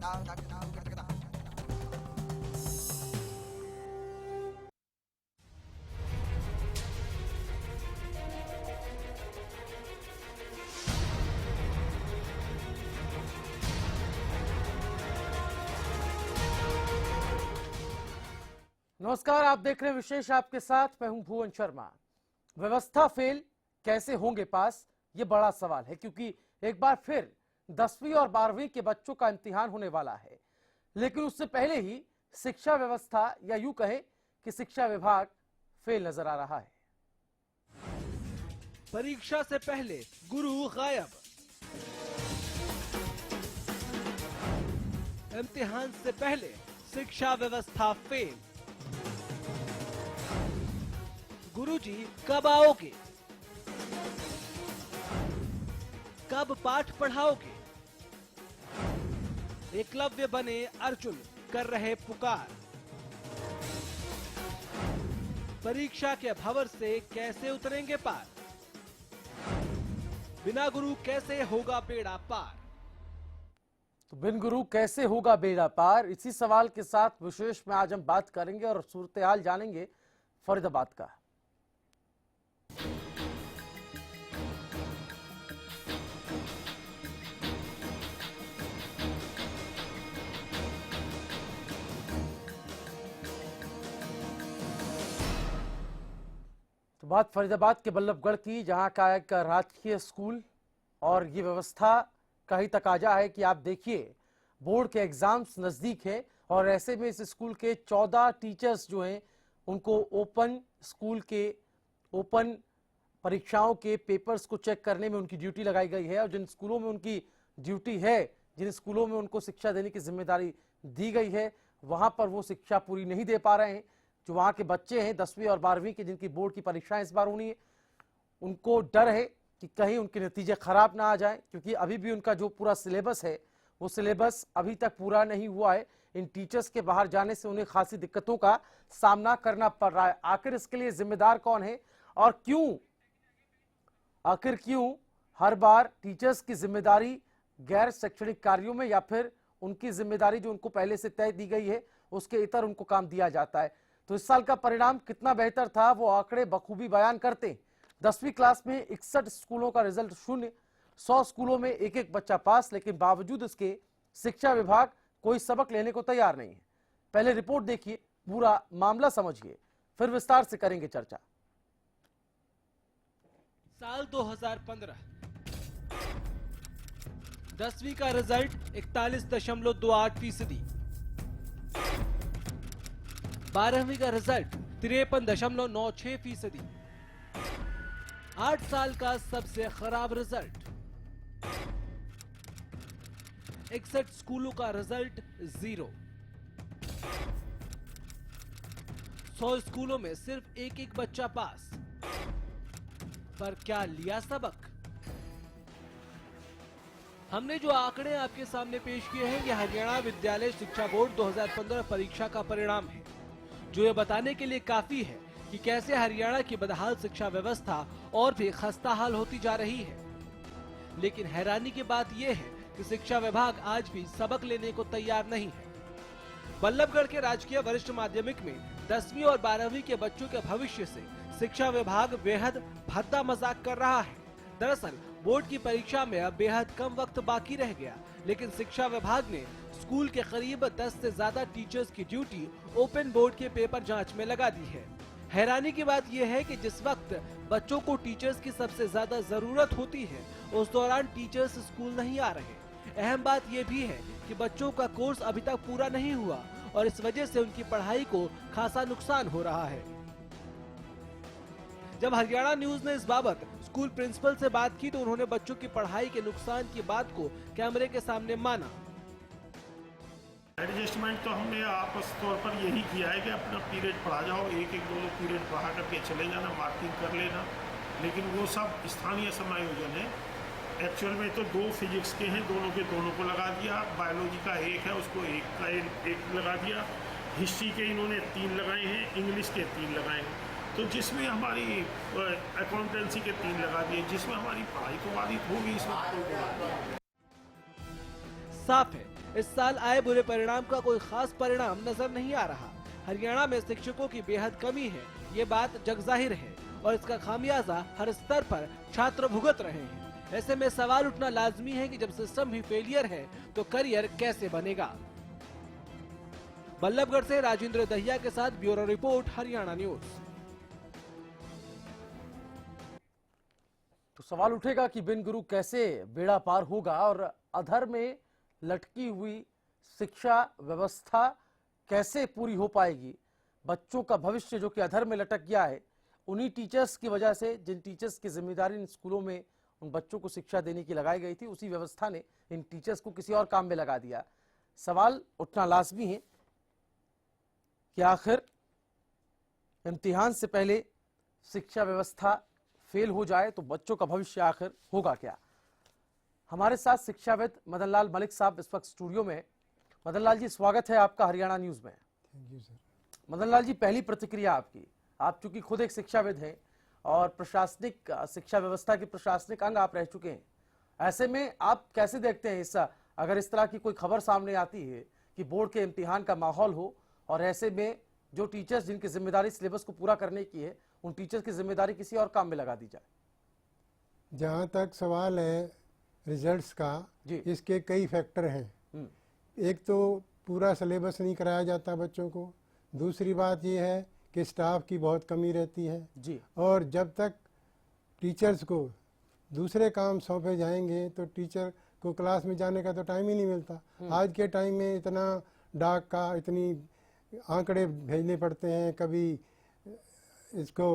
नमस्कार, आप देख रहे हैं विशेष आपके साथ। मैं हूं भुवन शर्मा। व्यवस्था फेल, कैसे होंगे पास, ये बड़ा सवाल है, क्योंकि एक बार फिर 10वीं और 12वीं के बच्चों का इम्तिहान होने वाला है। लेकिन उससे पहले ही शिक्षा व्यवस्था, या यूं कहें कि शिक्षा विभाग फेल नजर आ रहा है। परीक्षा से पहले गुरु गायब, इम्तिहान से पहले शिक्षा व्यवस्था फेल। गुरुजी कब आओगे? कब पाठ पढ़ाओगे? एकलव्य बने अर्जुन कर रहे पुकार। परीक्षा के भंवर से कैसे उतरेंगे पार? बिना गुरु कैसे होगा बेड़ा पार? तो बिन गुरु कैसे होगा बेड़ा पार, इसी सवाल के साथ विशेष में आज हम बात करेंगे और सूरत हाल जानेंगे फरीदाबाद का। तो बात फरीदाबाद के बल्लभगढ़ की, जहां का एक राजकीय स्कूल, और ये व्यवस्था का ही तकाजा है कि आप देखिए बोर्ड के एग्जाम्स नजदीक है और ऐसे में इस स्कूल के 14 टीचर्स जो हैं उनको ओपन परीक्षाओं के पेपर्स को चेक करने में उनकी ड्यूटी लगाई गई है। और जिन स्कूलों में उनकी ड्यूटी है, जिन स्कूलों में उनको शिक्षा देने की जिम्मेदारी दी गई है, वहां पर वो शिक्षा पूरी नहीं दे पा रहे हैं। जो वहां के बच्चे हैं 10वीं और 12वीं के, जिनकी बोर्ड की परीक्षाएं इस बार होनी है, उनको डर है कि कहीं उनके नतीजे खराब ना आ जाएं, क्योंकि अभी भी उनका जो पूरा सिलेबस है वो सिलेबस अभी तक पूरा नहीं हुआ है। इन टीचर्स के बाहर जाने से उन्हें खासी दिक्कतों का सामना करना पड़ रहा है। आखिर इसके लिए जिम्मेदार कौन है और क्यों हर बार टीचर्स की जिम्मेदारी गैर शैक्षणिक कार्यों में, या फिर उनकी जिम्मेदारी जो उनको पहले से तय दी गई है उसके इतर उनको काम दिया जाता है। तो इस साल का परिणाम कितना बेहतर था वो आंकड़े बखूबी बयान करते हैं। 10वीं क्लास में 61 स्कूलों का रिजल्ट शून्य, 100 स्कूलों में एक एक बच्चा पास, लेकिन बावजूद इसके शिक्षा विभाग कोई सबक लेने को तैयार नहीं है। पहले रिपोर्ट देखिए, पूरा मामला समझिए, फिर विस्तार से करेंगे चर्चा। साल 2015, 10वीं का रिजल्ट 41.28%, 12वीं का रिजल्ट 53.96%, 8 साल का सबसे खराब रिजल्ट। 61 स्कूलों का रिजल्ट 0, 100 स्कूलों में सिर्फ एक एक बच्चा पास। पर क्या लिया सबक? हमने जो आंकड़े आपके सामने पेश किए हैं, यह हरियाणा विद्यालय शिक्षा बोर्ड 2015 परीक्षा का परिणाम है, जो ये बताने के लिए काफी है कि कैसे हरियाणा की बदहाल शिक्षा व्यवस्था और भी खस्ताहाल होती जा रही है। लेकिन हैरानी की बात यह है कि शिक्षा विभाग आज भी सबक लेने को तैयार नहीं है। बल्लभगढ़ के राजकीय वरिष्ठ माध्यमिक में 10वीं और 12वीं के बच्चों के भविष्य से शिक्षा विभाग बेहद भद्दा मजाक कर रहा है। दरअसल बोर्ड की परीक्षा में अब बेहद कम वक्त बाकी रह गया, लेकिन शिक्षा विभाग ने स्कूल के करीब 10 से ज्यादा टीचर्स की ड्यूटी ओपन बोर्ड के पेपर जांच में लगा दी है। हैरानी की बात यह है कि जिस वक्त बच्चों को टीचर्स की सबसे ज्यादा जरूरत होती है, उस दौरान टीचर्स स्कूल नहीं आ रहे। अहम बात यह भी है कि बच्चों का कोर्स अभी तक पूरा नहीं हुआ और इस वजह से उनकी पढ़ाई को खासा नुकसान हो रहा है। जब हरियाणा न्यूज ने इस बाबत स्कूल प्रिंसिपल से बात की तो उन्होंने बच्चों की पढ़ाई के नुकसान की बात को कैमरे के सामने माना। एडजस्टमेंट तो हमने आपस तौर पर यही किया है कि अपना पीरियड पढ़ा जाओ, एक एक दो पीरियड पढ़ा करके चले जाना, मार्किंग कर लेना, लेकिन वो सब स्थानीय समायोजन है। एक्चुअल में तो 2 फिजिक्स के हैं, दोनों के दोनों को लगा दिया, बायोलॉजी का एक है उसको एक का एक लगा दिया, हिस्ट्री के इन्होंने 3 लगाए हैं, इंग्लिश के 3 लगाए हैं, तो जिसमें हमारी अकाउंटेंसी के 3 लगा दिए, जिसमें हमारी पढ़ाई को बाधित होगी। इसमें साफ है, इस साल आए बुरे परिणाम का कोई खास परिणाम नजर नहीं आ रहा। हरियाणा में शिक्षकों की बेहद कमी है, ये बात जगजाहिर है और इसका खामियाजा हर स्तर पर छात्र भुगत रहे हैं। ऐसे में सवाल उठना लाजमी है कि जब सिस्टम ही फेलियर है तो करियर कैसे बनेगा। बल्लभगढ़ से राजेंद्र दहिया के साथ ब्यूरो रिपोर्ट, हरियाणा न्यूज। तो सवाल उठेगा कि बिन गुरु कैसे बेड़ा पार होगा और अधर में लटकी हुई शिक्षा व्यवस्था कैसे पूरी हो पाएगी। बच्चों का भविष्य जो कि अधर में लटक गया है, उन्हीं टीचर्स की वजह से, जिन टीचर्स की जिम्मेदारी इन स्कूलों में उन बच्चों को शिक्षा देने की लगाई गई थी, उसी व्यवस्था ने इन टीचर्स को किसी और काम में लगा दिया। सवाल उठना लाजमी है कि आखिर इम्तिहान से पहले शिक्षा व्यवस्था फेल हो जाए तो बच्चों का भविष्य आखिर होगा क्या। हमारे साथ शिक्षाविद मदन लाल मलिक साहब इस वक्त स्टूडियो में। मदन लाल जी, स्वागत है आपका हरियाणा न्यूज में। Thank you sir. Madan Lal ji, पहली प्रतिक्रिया आपकी। आप चूंकि खुद एक शिक्षाविद हैं और प्रशासनिक शिक्षा व्यवस्था के प्रशासनिक अंग आप रह चुके हैं, ऐसे में आप कैसे देखते हैं अगर इस तरह की कोई खबर सामने आती है कि बोर्ड के इम्तिहान का माहौल हो और ऐसे में जो टीचर्स जिनकी जिम्मेदारी सिलेबस को पूरा करने की है, उन टीचर्स की जिम्मेदारी किसी और काम में लगा दी जाए। जहाँ तक सवाल है रिजल्ट्स का, इसके कई फैक्टर हैं। एक तो पूरा सिलेबस नहीं कराया जाता बच्चों को, दूसरी बात ये है कि स्टाफ की बहुत कमी रहती है जी। और जब तक टीचर्स को दूसरे काम सौंपे जाएंगे तो टीचर को क्लास में जाने का तो टाइम ही नहीं मिलता। आज के टाइम में इतना डाक का, इतनी आंकड़े भेजने पड़ते हैं, कभी इसको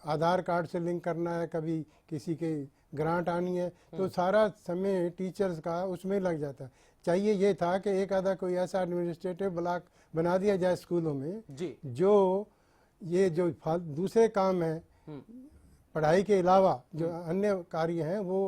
आधार कार्ड से लिंक करना है, कभी किसी के ग्रांट आनी है, तो सारा समय टीचर्स का उसमें लग जाता है। चाहिए ये था कि एक आधा कोई ऐसा एडमिनिस्ट्रेटिव ब्लॉक बना दिया जाए स्कूलों में जी। जो ये जो दूसरे काम है पढ़ाई के अलावा जो अन्य कार्य हैं वो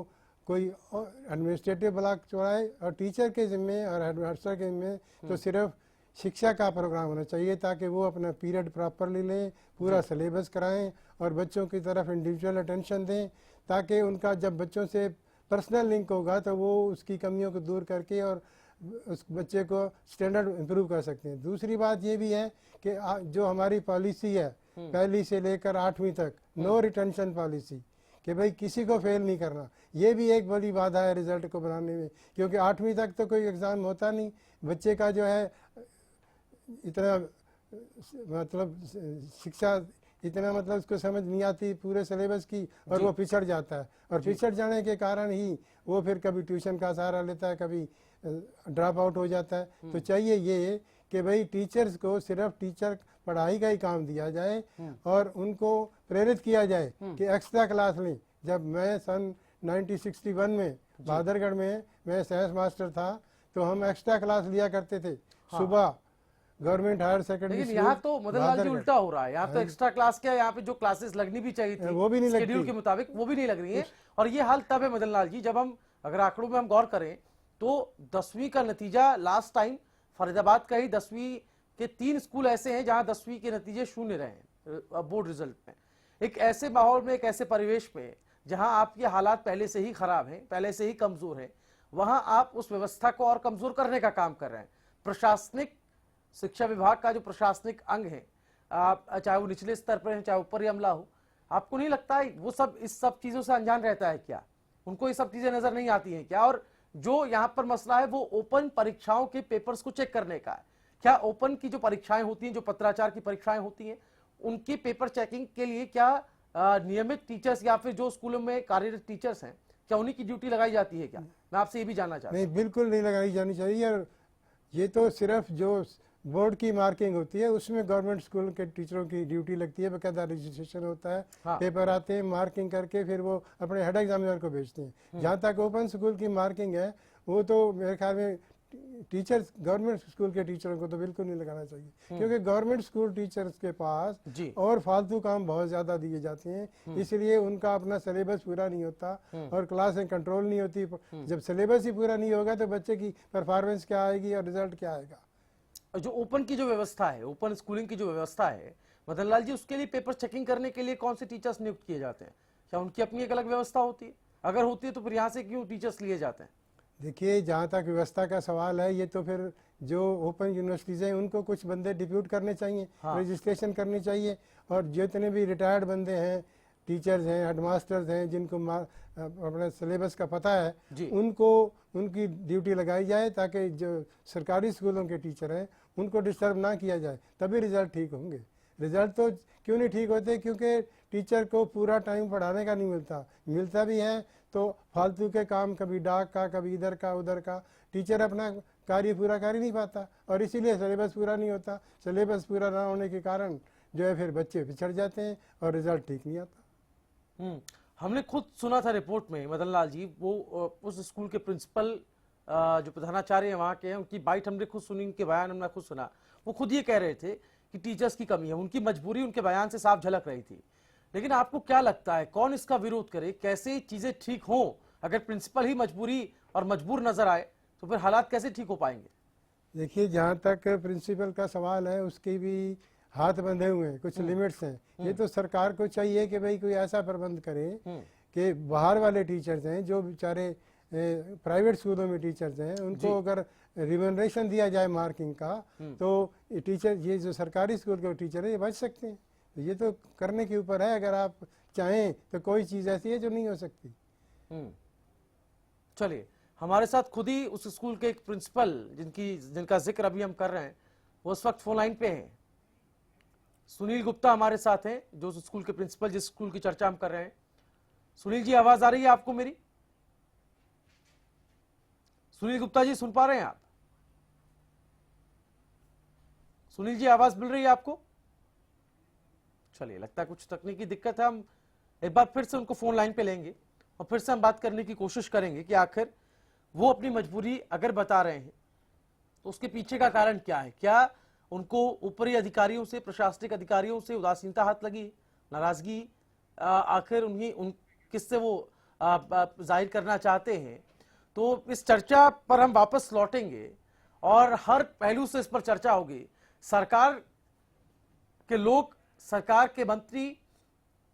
कोई एडमिनिस्ट्रेटिव ब्लॉक चलाए और टीचर के जिम्मे और हेडमास्टर के जिम्मे तो सिर्फ शिक्षा का प्रोग्राम होना चाहिए ताकि वो अपना पीरियड प्रॉपरली लें, पूरा सिलेबस कराएं और बच्चों की तरफ इंडिविजुअल अटेंशन दें, ताकि उनका जब बच्चों से पर्सनल लिंक होगा तो वो उसकी कमियों को दूर करके और उस बच्चे को स्टैंडर्ड इम्प्रूव कर सकते हैं। दूसरी बात ये भी है कि जो हमारी पॉलिसी है पहली से लेकर 8वीं तक, नो रिटेंशन पॉलिसी, कि भाई किसी को फेल नहीं करना, ये भी एक बड़ी बाधा है रिजल्ट को बनाने में, क्योंकि 8वीं तक तो कोई एग्ज़ाम होता नहीं। बच्चे का जो है इतना मतलब शिक्षा इतना मतलब उसको समझ नहीं आती पूरे सिलेबस की और वो पिछड़ जाता है और पिछड़ जाने के कारण ही वो फिर कभी ट्यूशन का सहारा लेता है, कभी ड्रॉप आउट हो जाता है। तो चाहिए ये कि भाई टीचर्स को सिर्फ टीचर पढ़ाई का ही काम दिया जाए और उनको प्रेरित किया जाए कि एक्स्ट्रा क्लास लें। जब मैं सन 1961 में बहादुरगढ़ में मैं साइंस मास्टर था तो हम एक्स्ट्रा क्लास लिया करते थे सुबह गवर्नमेंट हायर सेकेंडरी। लेकिन यहाँ तो मदन लाल जी उल्टा हो रहा है, यहाँ तो एक्स्ट्रा क्लास क्या, यहाँ पे जो क्लासेस लगनी भी चाहिए थी वो भी नहीं लगती शेड्यूल के मुताबिक, वो भी नहीं लग रही है। और ये हाल तब है मदन लाल जी जब हम अगर आंकड़ों में हम गौर करें तो 10वीं का नतीजा लास्ट टाइम फरीदाबाद का ही 10वीं के 3 स्कूल ऐसे हैं जहां 10वीं के नतीजे शून्य रहे हैं बोर्ड रिजल्ट में। एक ऐसे माहौल में, एक ऐसे परिवेश में जहां आपके हालात पहले से ही खराब हैं, पहले से ही कमजोर हैं, वहां आप उस व्यवस्था को और कमजोर करने का काम कर रहे हैं। प्रशासनिक शिक्षा विभाग का जो प्रशासनिक अंग है, चाहे वो निचले स्तर पर है चाहे ऊपरी अमला हो, आपको नहीं लगता है वो सब इस सब चीजों से अनजान रहता है क्या? उनको ये सब चीजें नजर नहीं आती हैं क्या? और जो यहाँ पर मसला है वो ओपन परीक्षाओं के पेपर्स को चेक करने का है। क्या ओपन की जो परीक्षाएं होती हैं, जो पत्राचार की परीक्षाएं होती हैं, उनकी पेपर चेकिंग के लिए क्या नियमित टीचर्स या फिर जो स्कूलों में कार्यरत टीचर्स हैं, क्या उन्हीं की ड्यूटी लगाई जाती है क्या? मैं आपसे ये भी जानना चाहता हूँ। नहीं, बिल्कुल नहीं लगाई जानी चाहिए। और ये तो सिर्फ जो बोर्ड की मार्किंग होती है उसमें गवर्नमेंट स्कूल के टीचरों की ड्यूटी लगती है, बकायदा रजिस्ट्रेशन होता है। हाँ। पेपर आते हैं, मार्किंग करके फिर वो अपने हेड एग्जामिनर को भेजते हैं। जहाँ तक ओपन स्कूल की मार्किंग है वो तो मेरे ख्याल में टीचर्स, गवर्नमेंट स्कूल के टीचरों को तो बिल्कुल नहीं लगाना चाहिए, क्योंकि गवर्नमेंट स्कूल टीचर्स के पास और फालतू काम बहुत ज्यादा दिए जाते हैं, इसलिए उनका अपना सिलेबस पूरा नहीं होता और क्लासें कंट्रोल नहीं होती। जब सिलेबस ही पूरा नहीं होगा तो बच्चे की परफॉर्मेंस क्या आएगी और रिजल्ट क्या आएगा? जो ओपन की जो व्यवस्था है, ओपन स्कूलिंग की जो व्यवस्था है मदन लाल जी, उसके लिए पेपर चेकिंग करने के लिए कौन से टीचर्स नियुक्त किए जाते हैं? क्या उनकी अपनी एक अलग व्यवस्था होती है? अगर होती है तो फिर यहाँ से क्यों टीचर्स लिए जाते हैं? देखिए, जहाँ तक व्यवस्था का सवाल है, ये तो फिर जो ओपन यूनिवर्सिटीज़ हैं उनको कुछ बंदे डिप्यूट करने चाहिए, रजिस्ट्रेशन करनी चाहिए, और जितने भी रिटायर्ड बंदे हैं, टीचर्स हैं, हेडमास्टर्स हैं, जिनको अपने सिलेबस का पता है, उनको उनकी ड्यूटी लगाई जाए, ताकि जो सरकारी स्कूलों के टीचर हैं उनको डिस्टर्ब ना किया जाए, तभी रिज़ल्ट ठीक होंगे। रिज़ल्ट तो क्यों नहीं ठीक होते? क्योंकि टीचर को पूरा टाइम पढ़ाने का नहीं मिलता भी है तो फालतू के काम, कभी डाक का, कभी इधर का उधर का, टीचर अपना कार्य पूरा कर ही नहीं पाता, और इसीलिए सिलेबस पूरा नहीं होता। सिलेबस पूरा ना होने के कारण जो है फिर बच्चे पिछड़ जाते हैं और रिजल्ट ठीक नहीं आता। हमने खुद सुना था रिपोर्ट में, मदन लाल जी, वो उस स्कूल के प्रिंसिपल जो प्रधानाचार्य हैं वहाँ के हैं, उनकी बाइट हमने खुद सुनी, उनके बयान हमने खुद सुना। वो खुद ये कह रहे थे कि टीचर्स की कमी है, उनकी मजबूरी उनके बयान से साफ झलक रही थी। लेकिन आपको क्या लगता है, कौन इसका विरोध करे? कैसे चीजें ठीक हों? अगर प्रिंसिपल ही मजबूरी और मजबूर नजर आए तो फिर हालात कैसे ठीक हो पाएंगे? देखिए, जहाँ तक प्रिंसिपल का सवाल है, उसके भी हाथ बंधे हुए हैं, कुछ लिमिट्स हैं। ये तो सरकार को चाहिए कि भाई कोई ऐसा प्रबंध करे कि बाहर वाले टीचर्स हैं, जो बेचारे प्राइवेट स्कूलों में टीचर्स हैं, उनको अगर रिम्यूनरेशन दिया जाए मार्किंग का, तो टीचर, ये जो सरकारी स्कूल के टीचर है, ये बच सकते हैं। तो ये तो करने के ऊपर है, अगर आप चाहें तो कोई चीज़ ऐसी है जो नहीं हो सकती। चलिए, हमारे साथ खुद ही उस स्कूल के एक प्रिंसिपल जिनका जिक्र अभी हम कर रहे हैं, वो उस वक्त फोन लाइन पे हैं। सुनील गुप्ता हमारे साथ हैं, जो उस स्कूल के प्रिंसिपल, जिस स्कूल की चर्चा हम कर रहे हैं। सुनील जी, आवाज आ रही है आपको मेरी? सुनील गुप्ता जी, सुन पा रहे हैं आप? सुनील जी, आवाज मिल रही है आपको? चलिए, लगता है कुछ तकनीकी दिक्कत है। हम एक बार फिर से उनको फोन लाइन पे लेंगे और फिर से हम बात करने की कोशिश करेंगे कि आखिर वो अपनी मजबूरी अगर बता रहे हैं तो उसके पीछे का कारण क्या है। क्या उनको ऊपरी अधिकारियों से, प्रशासनिक अधिकारियों से उदासीनता हाथ लगी, नाराजगी आखिर किससे वो जाहिर करना चाहते हैं? तो इस चर्चा पर हम वापस लौटेंगे और हर पहलू से इस पर चर्चा होगी। सरकार के लोग, सरकार के मंत्री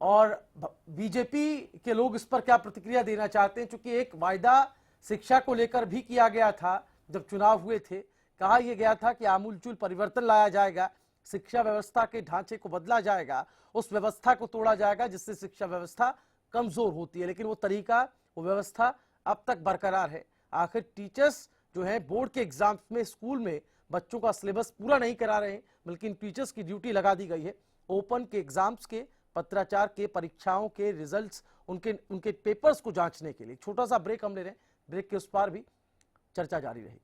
और बीजेपी के लोग इस पर क्या प्रतिक्रिया देना चाहते हैं? क्योंकि एक वायदा शिक्षा को लेकर भी किया गया था, जब चुनाव हुए थे, कहा यह गया था कि आमूलचूल परिवर्तन लाया जाएगा, शिक्षा व्यवस्था के ढांचे को बदला जाएगा, उस व्यवस्था को तोड़ा जाएगा जिससे शिक्षा व्यवस्था कमजोर होती है। लेकिन वो तरीका, वो व्यवस्था अब तक बरकरार है। आखिर टीचर्स जो है बोर्ड के एग्जाम्स में, स्कूल में बच्चों का सिलेबस पूरा नहीं करा रहे हैं, बल्कि इन टीचर्स की ड्यूटी लगा दी गई है ओपन के एग्जाम्स के, पत्राचार के, परीक्षाओं के रिजल्ट्स, उनके पेपर्स को जांचने के लिए। छोटा सा ब्रेक हम ले रहे हैं, ब्रेक के उस पार भी चर्चा जारी रहेगी।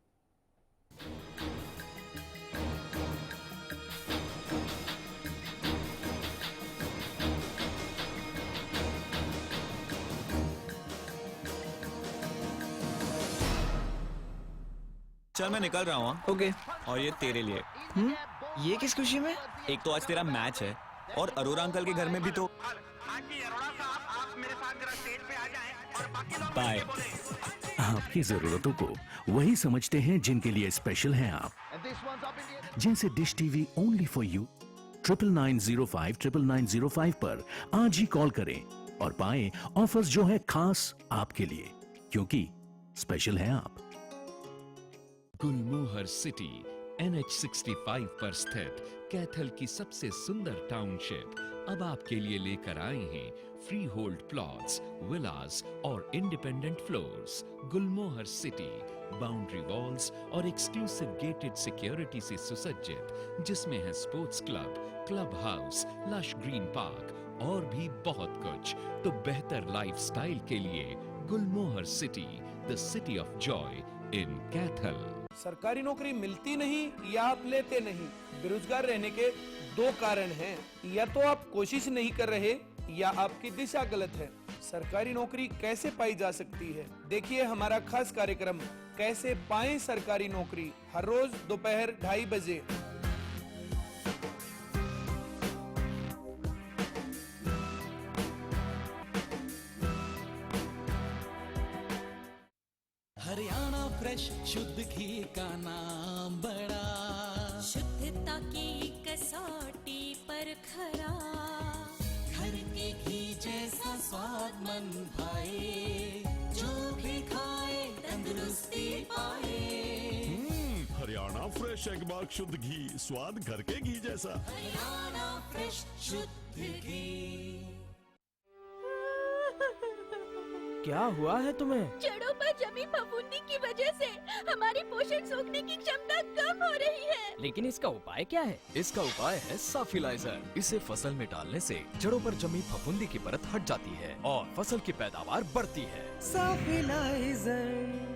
चल, मैं निकल रहा हूँ। ओके। और ये तेरे लिए। ये किस खुशी में? एक तो आज तेरा मैच है और अरोरा अंकल के घर में भी तो। बाय। आपकी जरूरतों को वही समझते हैं जिनके लिए स्पेशल हैं आप, जैसे dish TV only for you. 9905 9905 पर आज ही कॉल करें और पाएं ऑफर्स जो है खास आपके लिए, क्योंकि स्पेशल हैं आप। गुलमोहर सिटी NH65 पर स्थित कैथल की सबसे सुंदर टाउनशिप अब आपके लिए लेकर आए हैं फ्री होल्ड प्लॉट्स, विलास और independent floors. Gulmohar city boundary walls और एक्सक्लूसिव गेटेड सिक्योरिटी से सुसज्जित, जिसमें है sports club, club house, lush green park और भी बहुत कुछ। तो बेहतर लाइफस्टाइल के लिए Gulmohar city, the city of joy in Kaithal. सरकारी नौकरी मिलती नहीं या आप लेते नहीं, बेरोजगार रहने के दो कारण हैं। या तो आप कोशिश नहीं कर रहे या आपकी दिशा गलत है। सरकारी नौकरी कैसे पाई जा सकती है, देखिए हमारा खास कार्यक्रम कैसे पाएं सरकारी नौकरी, हर रोज दोपहर 2:30 बजे। हरियाणा फ्रेश शुद्ध घी का नाम बड़ा, शुद्धता की कसौटी पर खरा, घर के घी जैसा स्वाद मन भाए, जो भी खाए तंदुरुस्ती पाए। हरियाणा फ्रेश एग मार्क शुद्ध घी, स्वाद घर के घी जैसा। हरियाणा फ्रेश शुद्ध घी। क्या हुआ है तुम्हें? जड़ों पर जमी फफूंदी की वजह से हमारी पोषण सोखने की क्षमता कम हो रही है। लेकिन इसका उपाय क्या है? इसका उपाय है साफिलाइजर। इसे फसल में डालने से जड़ों पर जमी फफूंदी की परत हट जाती है और फसल की पैदावार बढ़ती है। साफिलाइजर।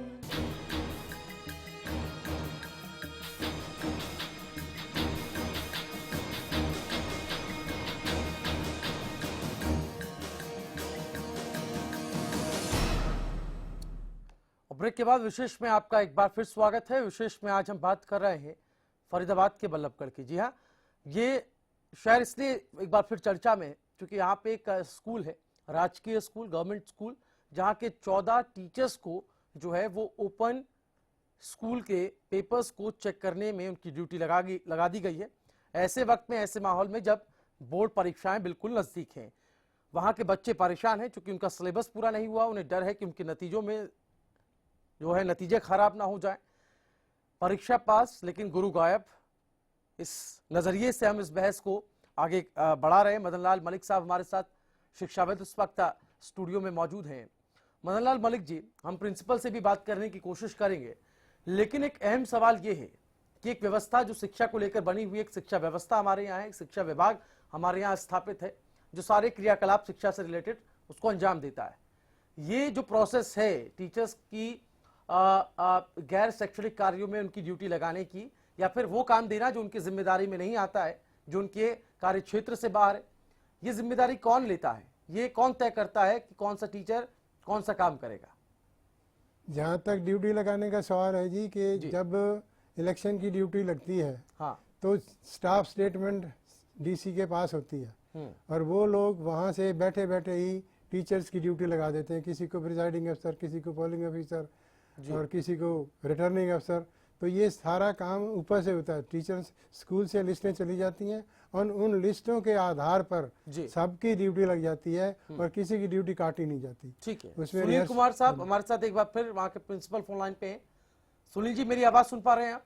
ब्रेक के बाद विशेष में आपका एक बार फिर स्वागत है। विशेष में आज हम बात कर रहे हैं फरीदाबाद के बल्लभगढ़ की। जी हाँ, ये शहर इसलिए एक बार फिर चर्चा में है क्योंकि यहाँ पे एक स्कूल है, राजकीय स्कूल, गवर्नमेंट स्कूल, जहाँ के 14 टीचर्स को जो है वो ओपन स्कूल के पेपर्स को चेक करने में उनकी ड्यूटी लगा दी गई है। ऐसे वक्त में, ऐसे माहौल में जब बोर्ड परीक्षाएं बिल्कुल नज़दीक हैं, वहाँ के बच्चे परेशान हैं क्योंकि उनका सिलेबस पूरा नहीं हुआ। उन्हें डर है कि उनके नतीजों में जो है नतीजे खराब ना हो जाए। परीक्षा पास लेकिन गुरु गायब, इस नजरिए से हम इस बहस को आगे बढ़ा रहे हैं। मदन लाल मलिक साहब हमारे साथ शिक्षाविद इस वक्त स्टूडियो में मौजूद हैं। मदन लाल मलिक जी, हम प्रिंसिपल से भी बात करने की कोशिश करेंगे, लेकिन एक अहम सवाल ये है कि एक व्यवस्था जो शिक्षा को लेकर बनी हुई, एक शिक्षा व्यवस्था हमारे यहाँ है, एक शिक्षा विभाग हमारे यहाँ स्थापित है जो सारे क्रियाकलाप शिक्षा से रिलेटेड उसको अंजाम देता है। ये जो प्रोसेस है टीचर्स की गैर शैक्षणिक कार्यों में उनकी ड्यूटी लगाने की, या फिर वो काम देना जो उनकी जिम्मेदारी में नहीं आता है, जो उनके कार्य क्षेत्र से बाहर है, ये जिम्मेदारी कौन लेता है? ये कौन तय करता है कि कौन सा टीचर कौन सा काम करेगा? जहाँ तक ड्यूटी लगाने का सवाल है जी, कि जब इलेक्शन की ड्यूटी लगती है हाँ, तो स्टाफ स्टेटमेंट डीसी के पास होती है और वो लोग वहाँ से बैठे बैठे ही टीचर्स की ड्यूटी लगा देते हैं। किसी को प्रिजाइडिंग अफसर, किसी को पोलिंग ऑफिसर और किसी को रिटर्निंग अफसर। तो ये सारा काम ऊपर से होता है। टीचर्स स्कूल से लिस्टें चली जाती हैं और उन लिस्टों के आधार पर सबकी ड्यूटी लग जाती है और किसी की ड्यूटी काटी नहीं जाती। ठीक है। उसमें सुनील कुमार साहब हमारे साथ एक बार फिर, वहाँ के प्रिंसिपल फोन लाइन पे हैं। सुनील जी, मेरी आवाज सुन पा रहे हैं आप?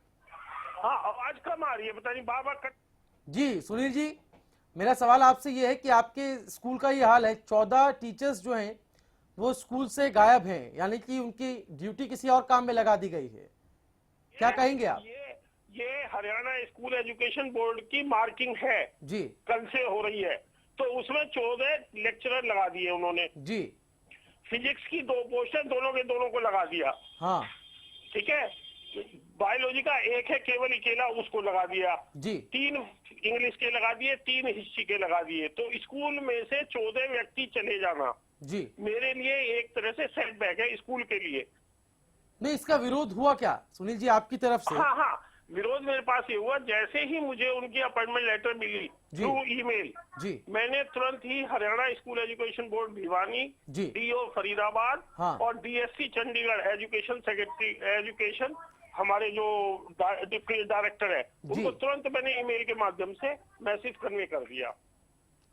हाँ, आवाज कम आ रही है, पता नहीं बाबा कट। जी सुनील जी, मेरा सवाल आपसे ये है कि आपके स्कूल का ये हाल है, 14 टीचर्स जो हैं वो स्कूल से गायब हैं, यानी कि उनकी ड्यूटी किसी और काम में लगा दी गई है। क्या कहेंगे आप? ये हरियाणा स्कूल एजुकेशन बोर्ड की मार्किंग है जी, कल से हो रही है। तो उसमें 14 लेक्चरर लगा दिए उन्होंने जी। फिजिक्स की 2 पोस्टर दोनों के दोनों को लगा दिया। हाँ, ठीक है। बायोलॉजी का एक है केवल अकेला, उसको लगा दिया जी। 3 इंग्लिश के लगा दिए, 3 हिस्ट्री के लगा दिए। तो स्कूल में से 14 व्यक्ति चले जाना जी मेरे लिए एक तरह से सेटबैक है स्कूल के लिए। नहीं, इसका विरोध हुआ क्या सुनील जी आपकी तरफ से? हाँ हाँ, विरोध मेरे पास ये हुआ, जैसे ही मुझे उनकी अपॉइंटमेंट लेटर मिली थ्रू ईमेल, जी, मैंने तुरंत ही Haryana school education board Bhiwani, DO Faridabad और DSC Chandigarh education secretary education, हमारे जो डिप्टी डायरेक्टर है, उनको तुरंत मैंने ईमेल के माध्यम से मैसेज कन्वे कर दिया।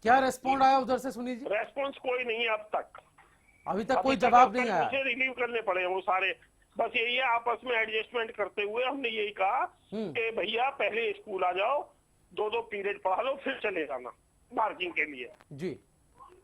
क्या रेस्पॉन्ड आया उधर से सुनील जी? रेस्पॉन्स कोई नहीं है अब तक। अभी तक कोई जवाब नहीं आया। मुझे रिलीव करने पड़े वो सारे। बस यही है, आपस में एडजस्टमेंट करते हुए हमने यही कहा कि भैया पहले स्कूल आ जाओ, 2-2 पीरियड पढ़ा लो, फिर चले जाना मार्किंग के लिए जी।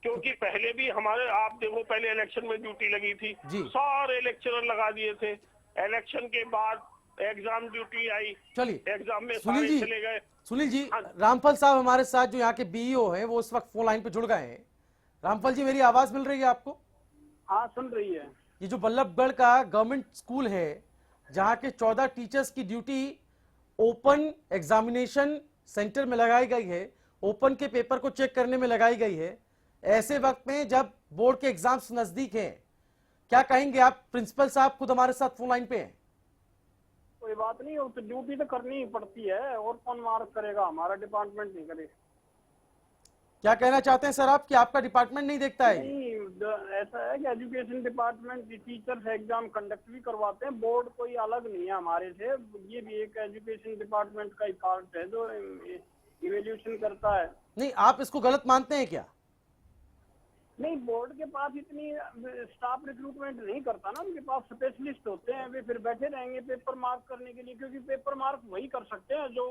क्योंकि पहले भी हमारे, आप देखो, पहले इलेक्शन में ड्यूटी लगी थी, सारे लेक्चरर लगा दिए थे। इलेक्शन के बाद एग्जाम ड्यूटी आई, चलिए एग्जाम में सुनील सारे जी, चले गए। सुनील जी, रामफल साहब हमारे साथ जो यहाँ के बीईओ हैं वो इस वक्त फोन लाइन पे जुड़ गए हैं। रामफल जी, मेरी आवाज मिल रही है आपको? हाँ, सुन रही है। ये जो बल्लभगढ़ का गवर्नमेंट स्कूल है जहाँ के 14 टीचर्स की ड्यूटी ओपन एग्जामिनेशन सेंटर में लगाई गई है, ओपन के पेपर को चेक करने में लगाई गई है, ऐसे वक्त में जब बोर्ड के एग्जाम्स नजदीक हैं, क्या कहेंगे आप? प्रिंसिपल साहब खुद हमारे साथ फोन लाइन पे हैं। कोई बात नहीं, तो ड्यूटी तो करनी ही पड़ती है, और कौन मार्क करेगा? हमारा डिपार्टमेंट नहीं करे। क्या कहना चाहते हैं सर आप कि आपका डिपार्टमेंट नहीं देखता है? नहीं, ऐसा है कि education department teachers exam conduct भी करवाते हैं, बोर्ड कोई अलग नहीं है हमारे से। ये भी एक एजुकेशन डिपार्टमेंट का ही पार्ट है जो इवेल्यूशन करता है। नहीं, आप इसको गलत मानते हैं क्या? नहीं, बोर्ड के पास इतनी स्टाफ रिक्रूटमेंट नहीं करता ना, उनके पास स्पेशलिस्ट होते हैं, वे फिर बैठे रहेंगे पेपर मार्क करने के लिए, क्योंकि पेपर मार्क वही कर सकते हैं जो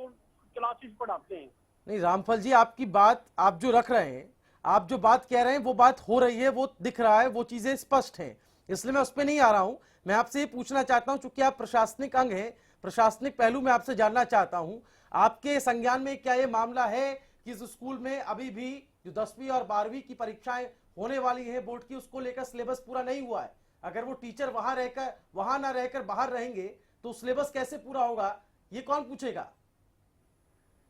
क्लासेस पढ़ाते हैं। नहीं रामफल जी, आपकी बात आप जो रख रहे हैं, आप जो बात कह रहे हैं वो बात हो रही है, वो दिख रहा है, वो चीजें स्पष्ट हैं, इसलिए मैं उस पर नहीं आ रहा हूं। मैं आपसे ये पूछना चाहता हूं, चूंकि आप प्रशासनिक अंग हैं, प्रशासनिक पहलू में आपसे जानना चाहता हूं, आपके संज्ञान में क्या ये मामला है कि इस स्कूल में अभी भी जो 10वीं और 12वीं की परीक्षाएं होने वाली है बोर्ड की, उसको लेकर सिलेबस पूरा नहीं हुआ है? अगर वो टीचर वहां ना रहकर बाहर रहेंगे तो सिलेबस कैसे पूरा होगा, ये कौन पूछेगा?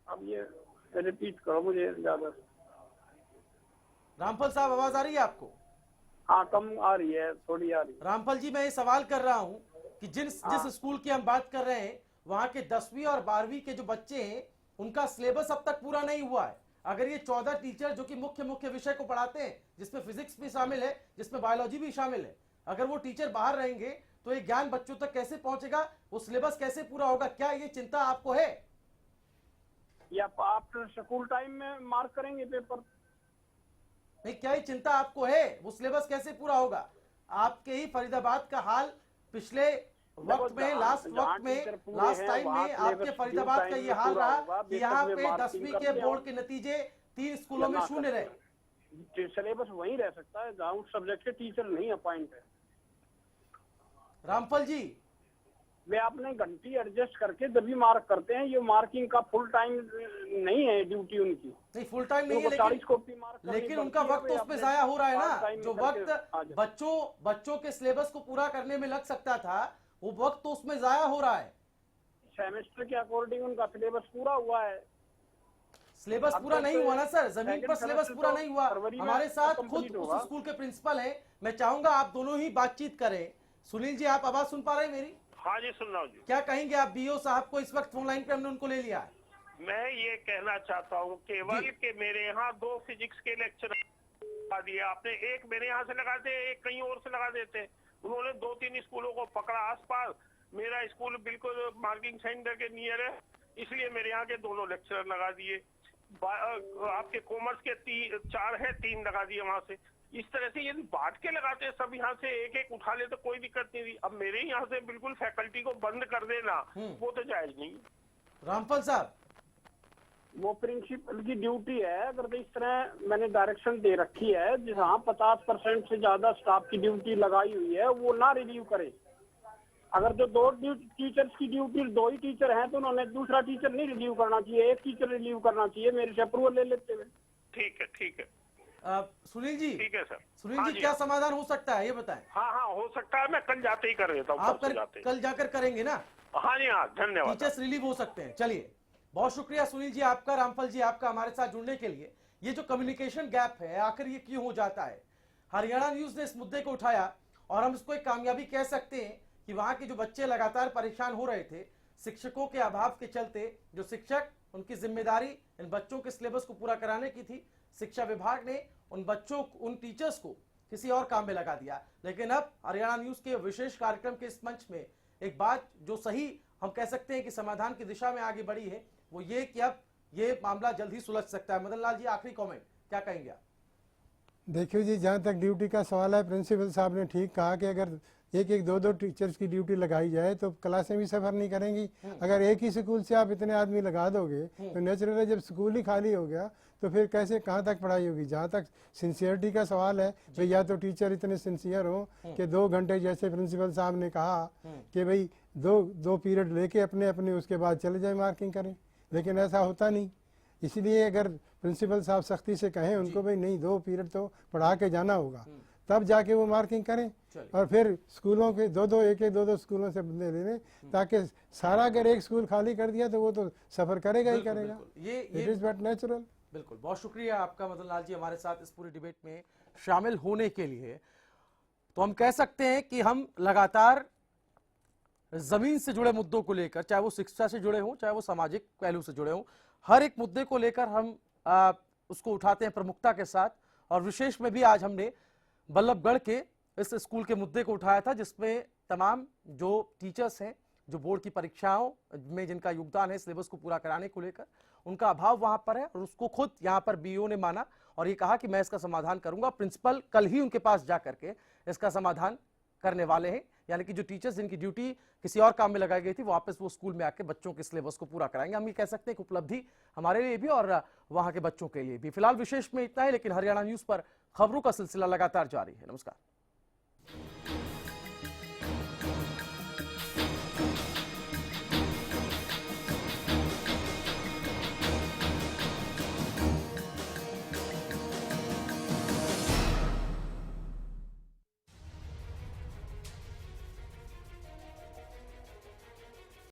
अब ये रिपीट करो मुझे ज्यादा। रामफल साहब, आवाज आ रही है आपको? हाँ, कम आ रही है, थोड़ी आ रही है। रामफल जी, मैं ये सवाल कर रहा हूं कि जिस स्कूल की हम बात कर रहे हैं, वहां के 10वीं और 12वीं के जो बच्चे हैं, उनका सिलेबस अब तक पूरा नहीं हुआ है। अगर ये 14 टीचर जो कि मुख्य विषय को पढ़ाते हैं, जिसमें फिजिक्स भी शामिल है, जिसमें बायोलॉजी भी शामिल है, अगर वो टीचर बाहर रहेंगे तो ये ज्ञान बच्चों तक कैसे पहुंचेगा, वो सिलेबस कैसे पूरा होगा? क्या ये चिंता आपको है? या आप स्कूल टाइम में मार्क करेंगे पेपर? नहीं, क्या ये चिंता आपको है, वो सिलेबस कैसे पूरा होगा? आपके ही फरीदाबाद का हाल पिछले वक्त में, लास्ट टाइम में आपके फरीदाबाद का ये हाल रहा कि यहाँ पे 10वीं के बोर्ड के नतीजे 3 स्कूलों में शून्य रहे। सिलेबस वही रह सकता है जहाँ उस सब्जेक्ट के टीचर नहीं अपॉइंट है। रामफल जी, वे आपने घंटी एडजस्ट करके जब भी मार्क करते हैं, ये मार्किंग का फुल टाइम नहीं है ड्यूटी उनकी। नहीं, फुल टाइम नहीं है, लेकिन उनका वक्त तो उसमें जाया हो रहा है ना। जो वक्त बच्चों के सिलेबस को पूरा करने में लग सकता था, वो वक्त तो उसमें जाया हो रहा है। सेमेस्टर के अकॉर्डिंग उनका सिलेबस पूरा हुआ है। सिलेबस पूरा नहीं हुआ ना सर, जमीन पर सिलेबस पूरा नहीं हुआ। हमारे साथ खुद उस स्कूल के प्रिंसिपल हैं, मैं चाहूंगा आप दोनों ही बातचीत करें। सुनील जी, आप आवाज सुन पा रहे हैं मेरी? हाँ जी, सुन रहा हूँ जी। क्या कहेंगे आप बीओ साहब को? इस वक्त फोन लाइन पे हमने उनको ले लिया है। मैं ये कहना चाहता हूँ केवल कि मेरे यहाँ 2 फिजिक्स के लेक्चर लगा दिए आपने, एक मेरे यहाँ से लगा दे, एक कहीं और से लगा देते। उन्होंने 2-3 स्कूलों को पकड़ा आसपास। मेरा स्कूल बिल्कुल मार्किंग सेंटर के नियर है, इसलिए मेरे यहाँ के दोनों लेक्चर लगा दिए। आपके कॉमर्स के 4 है, 3 लगा दिए वहां से। इस तरह से यदि बांट के लगाते सब यहाँ से एक एक उठा ले तो कोई दिक्कत नहीं थी। अब मेरे यहाँ से बिल्कुल फैकल्टी को बंद कर देना, वो तो जायज नहीं। रामफल साहब, वो प्रिंसिपल की ड्यूटी है, अगर तो इस तरह मैंने डायरेक्शन दे रखी है, जहाँ 50% से ज्यादा स्टाफ की ड्यूटी लगाई हुई है, वो ना रिलीव करे। अगर जो 2 टीचर्स की ड्यूटी, 2 ही टीचर हैं, तो उन्होंने दूसरा टीचर नहीं रिलीव करना चाहिए, एक टीचर रिलीव करना चाहिए, मेरे से अप्रूवल ले लेते हुए। ठीक है, ठीक है। सुनील जी, ठीक है सर। सुनील जी, क्या समाधान हो सकता है ये बताएं? हाँ, हो सकता है। मैं कल जाते ही कर देता हूँ। आप कल जाकर करेंगे ना? हाँ जी, हाँ, धन्यवाद। टीचर्स रिलीव हो सकते हैं। चलिए, बहुत शुक्रिया सुनील जी आपका, रामफल जी आपका हमारे साथ जुड़ने के लिए। ये जो कम्युनिकेशन गैप है, आखिर ये क्यों हो जाता है? हरियाणा न्यूज ने इस मुद्दे को उठाया और हम इसको एक कामयाबी कह सकते हैं कि वहां के जो बच्चे लगातार परेशान हो रहे थे, शिक्षकों के अभाव के चलते, जो शिक्षक, उनकी जिम्मेदारी इन बच्चों के सिलेबस को पूरा कराने की थी, शिक्षा विभाग ने उन टीचर्स को किसी और काम में लगा दिया। लेकिन अब हरियाणा न्यूज के विशेष कार्यक्रम के इस मंच में एक बात जो सही हम कह सकते हैं कि समाधान की दिशा में आगे बढ़ी है, वो ये कि अब ये मामला जल्द ही सुलझ सकता है। मदन लाल जी, आखिरी कमेंट क्या कहेंगे आप? देखिए जी, जहाँ तक ड्यूटी का सवाल है, प्रिंसिपल साहब ने ठीक कहा कि अगर 1-2 टीचर्स की ड्यूटी लगाई जाए तो क्लासें भी सफर नहीं करेंगी। अगर एक ही स्कूल से आप इतने आदमी लगा दोगे तो नेचुरल है, जब स्कूल ही खाली हो गया तो फिर कैसे, कहाँ तक पढ़ाई होगी? जहाँ तक सिंसियरिटी का सवाल है, भाई या तो टीचर इतने सिंसियर हो कि 2 घंटे, जैसे प्रिंसिपल साहब ने कहा कि भाई 2 पीरियड लेके अपने उसके बाद चले जाए मार्किंग करें, लेकिन ऐसा होता नहीं। इसलिए अगर प्रिंसिपल साहब सख्ती से कहें उनको, भाई नहीं, 2 पीरियड तो पढ़ा के जाना होगा, तब जाके वो मार्किंग करें। और फिर स्कूलों के 1-2 स्कूलों से बदले ले लें, ताकि सारा अगर एक स्कूल खाली कर दिया तो वो तो सफर करेगा ही करेगा। It is but natural. बिल्कुल, बहुत शुक्रिया आपका मदन लाल जी हमारे साथ इस पूरी डिबेट में शामिल होने के लिए। तो हम कह सकते हैं कि हम लगातार जमीन से जुड़े मुद्दों को लेकर, चाहे वो शिक्षा से जुड़े हों, चाहे वो सामाजिक पहलू से जुड़े हों, हर एक मुद्दे को लेकर हम उसको उठाते हैं प्रमुखता के साथ। और विशेष में भी आज हमने बल्लभगढ़ के इस स्कूल के मुद्दे को उठाया था, जिसमें तमाम जो टीचर्स हैं जो बोर्ड की परीक्षाओं में जिनका योगदान है सिलेबस को पूरा कराने को लेकर, उनका अभाव वहां पर है और उसको खुद यहां पर बीईओ ने माना और ये कहा कि मैं इसका समाधान करूंगा। प्रिंसिपल कल ही उनके पास जा करके इसका समाधान करने वाले हैं, यानी कि जो टीचर्स जिनकी ड्यूटी किसी और काम में लगाई गई थी वापस वो स्कूल में आके बच्चों के सिलेबस को पूरा कराएंगे। हम ये कह सकते हैं कि उपलब्धि हमारे लिए भी और वहां के बच्चों के लिए भी। फिलहाल विशेष में इतना है, लेकिन हरियाणा न्यूज पर खबरों का सिलसिला लगातार जारी है। नमस्कार।